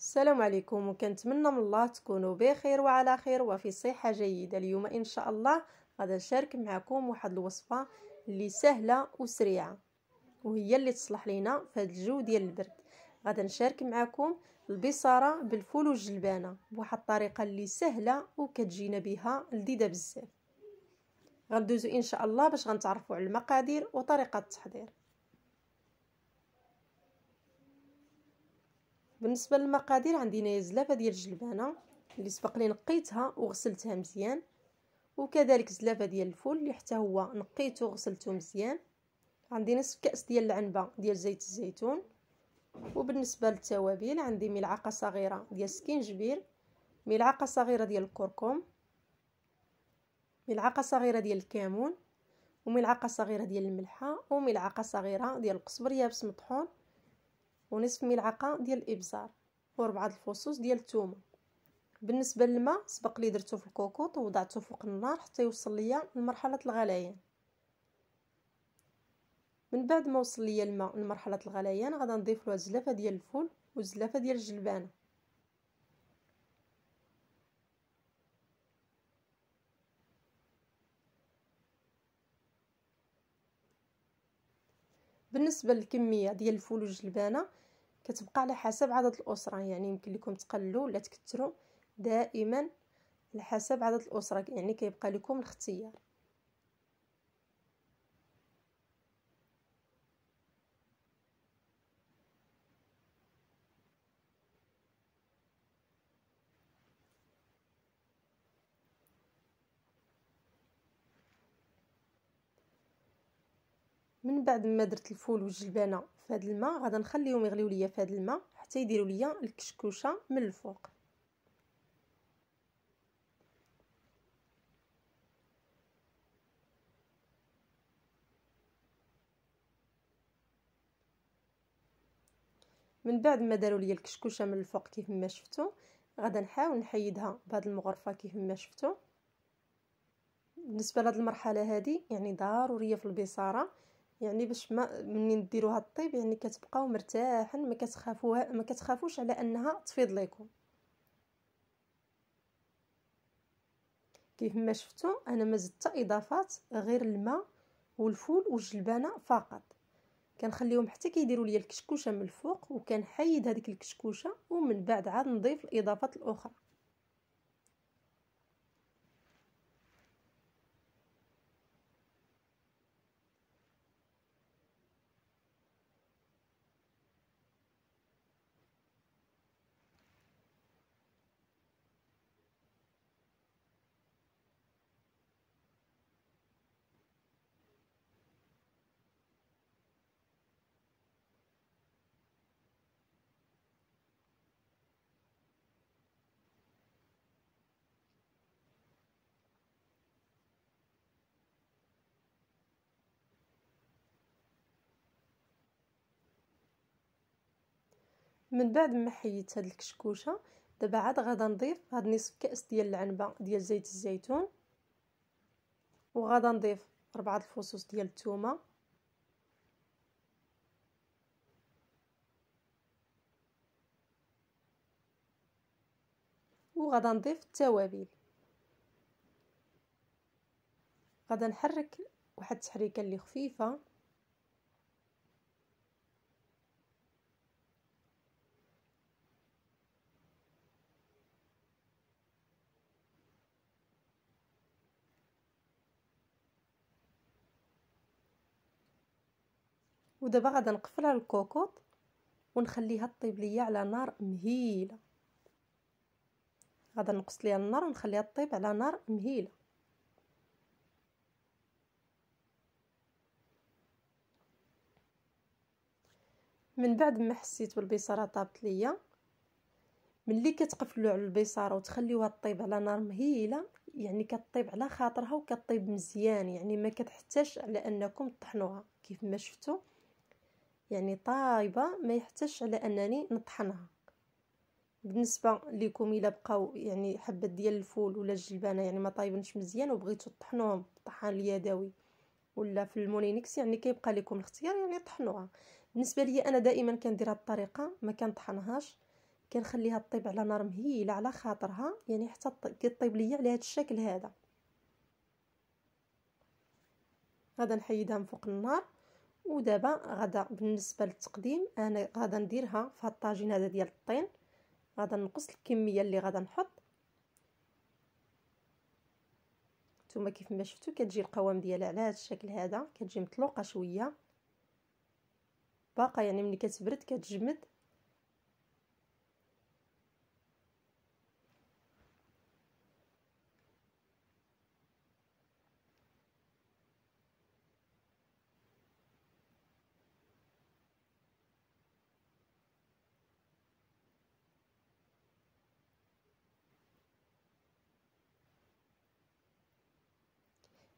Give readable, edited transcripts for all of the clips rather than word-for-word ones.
السلام عليكم، وكنتمنى من الله تكونوا بخير وعلى خير وفي صحة جيدة. اليوم ان شاء الله غادي نشارك معكم واحد الوصفة اللي سهلة وسريعة، وهي اللي تصلح لينا في هذا الجو ديال البرد. غادي نشارك معكم البصارة بالفول والجلبانة بواحد الطريقة اللي سهلة وكتجينا بها لذيذة بزاف. غندوزو ان شاء الله باش غنتعرفوا على المقادير وطريقة التحضير. بالنسبه للمقادير عندي هنايا زلافه ديال الجلبانه اللي سبق لي نقيتها وغسلتها مزيان، وكذلك زلافه ديال الفول اللي حتى هو نقيته وغسلته مزيان. عندي نصف كاس ديال العنبه ديال زيت الزيتون، وبالنسبه للتوابل عندي ملعقه صغيره ديال السكينجبير، ملعقه صغيره ديال الكركم، ملعقه صغيره ديال الكمون، وملعقه صغيره ديال الملحه، وملعقه صغيره ديال القزبر يابس مطحون، ونصف ملعقه ديال الابزار، وربعه الفصوص ديال الثومه. بالنسبه للماء سبق لي درته في الكوكوط ووضعته فوق النار حتى يوصل ليا لمرحله الغليان. من بعد ما وصل ليا الماء لمرحله الغليان غادي نضيف له الزلافه ديال الفول والزلافه ديال الجلبانه. بالنسبه للكميه ديال الفول والجلبانه كتبقى على حسب عدد الاسره، يعني يمكن لكم تقلوا ولا تكثروا دائما على حسب عدد الاسره، يعني كيبقى لكم الاختيار. من بعد ما درت الفول والجلبانه في هذا الماء غادي نخليهم يغليو ليا في هذا الماء حتى يديروا ليا الكشكوشه من الفوق. من بعد ما داروا ليا الكشكوشه من الفوق كيف ما شفتوا غادي نحاول نحيدها بهذه المغرفه كيف ما شفتوا. بالنسبه لهاد المرحله هذه يعني ضروريه في البصاره، يعني باش ما منين ديروها الطيب يعني كتبقاو مرتاحين، ما كتخافوش على انها تفيض لكم. كيف ما شفتوا انا ما زدت اضافات غير الماء والفول والجلبانه فقط، كنخليهم حتى كيديروا ليا الكشكوشه من الفوق وكنحيد هذيك الكشكوشه، ومن بعد عاد نضيف الاضافات الاخرى. من بعد ما حيدت هاد الكشكوشه دابا عاد غادا نضيف هاد نصف كاس ديال العنبه ديال زيت الزيتون، وغادا نضيف 4 الفصوص ديال الثومه، وغادا نضيف التوابل. غادا نحرك واحد التحريكه اللي خفيفه ودابا غادا نقفل على الكوكوط ونخليها طيب ليا على نار مهيله. غادا نقص ليها النار ونخليها طيب على نار مهيله. من بعد ما حسيت بالبصاره طابت ليا، ملي كتقفلوا على البصاره وتخليوها طيب على نار مهيله يعني كطيب على خاطرها وكطيب مزيان، يعني ما كتحتاجش على انكم تطحنوها كيف ما شفتوا، يعني طايبه ما يحتاجش على انني نطحنها. بالنسبه لكم الا بقاو يعني حبه ديال الفول ولا الجلبانه يعني ما طايبينش مزيان وبغيتوا تطحنوهم بالطحان اليدوي ولا في المونينكس، يعني كيبقى لكم الاختيار يعني طحنوها. بالنسبه لي انا دائما كندير هذه الطريقه، ما كنطحنهاش، كنخليها طيب على نار مهيله على خاطرها، يعني حتى كطيب ليا على هذا الشكل هذا. غادا نحيدها من فوق النار. ودابا غادا بالنسبه للتقديم انا غادا نديرها في هذا الطاجين هذا ديال الطين. غادا نقص الكميه اللي غادا نحط. نتوما كيف ما شفتوا كتجي القوام ديالها على هذا الشكل هذا، كتجي مطلوقه شويه باقا، يعني ملي كتبرد كتجمد.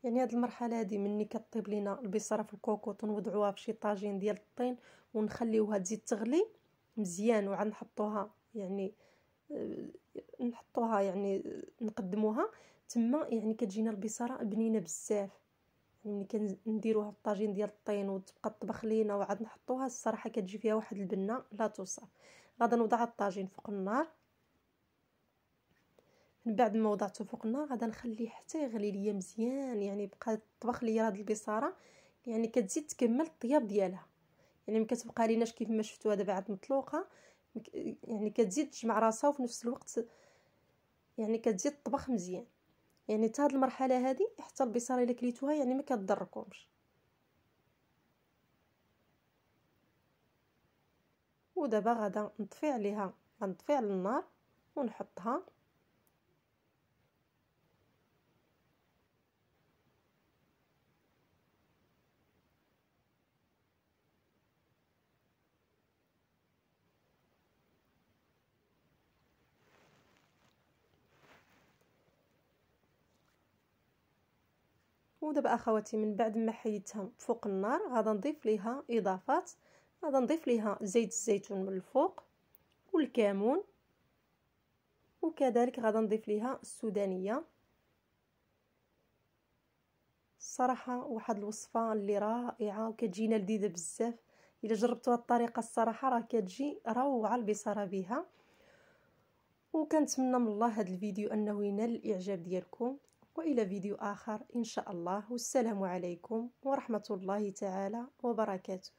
يعني هاد المرحله هادي مني كطيب لينا البصاره في الكوكوط ونوضعوها في شي طاجين ديال الطين ونخليوها تزيد تغلي مزيان، وعاد نحطوها يعني نقدموها تما. يعني كتجينا البصاره بنينه بزاف. يعني ملي كنديروها في الطاجين ديال الطين وتبقى تطبخ لينا وعاد نحطوها، الصراحه كتجي فيها واحد البنه لا توصف. غادا نوضع الطاجين فوق النار. من بعد ما وضعته فوق النار غادا نخليه حتى يغلي ليا مزيان، يعني بقى طبخ ليا هاد البصاره، يعني كتزيد تكمل الطياب ديالها. يعني ما كتبقى ليناش كيف ما شفتوها دابا عاد مطلوقه، يعني كتزيد تجمع راسها وفي نفس الوقت يعني كتزيد تطبخ مزيان. يعني حتى هاد المرحله هادي حتى البصاره الا كليتوها يعني ما كتضركمش. ودابا غادا نطفي عليها، غنطفي على النار ونحطها. ودابا اخواتي من بعد ما حيدتها فوق النار غادا نضيف ليها اضافات. غادا نضيف ليها زيت الزيتون من الفوق والكمون، وكذلك غادا نضيف ليها السودانيه. الصراحه واحد الوصفه اللي رائعه وكتجينا لذيذه بزاف. الا جربتوها الطريقه الصراحه راه كتجي روعه البصاره بها. وكنتمنى من الله هذا الفيديو انه ينال الاعجاب ديالكم، والى فيديو اخر ان شاء الله. والسلام عليكم ورحمه الله تعالى وبركاته.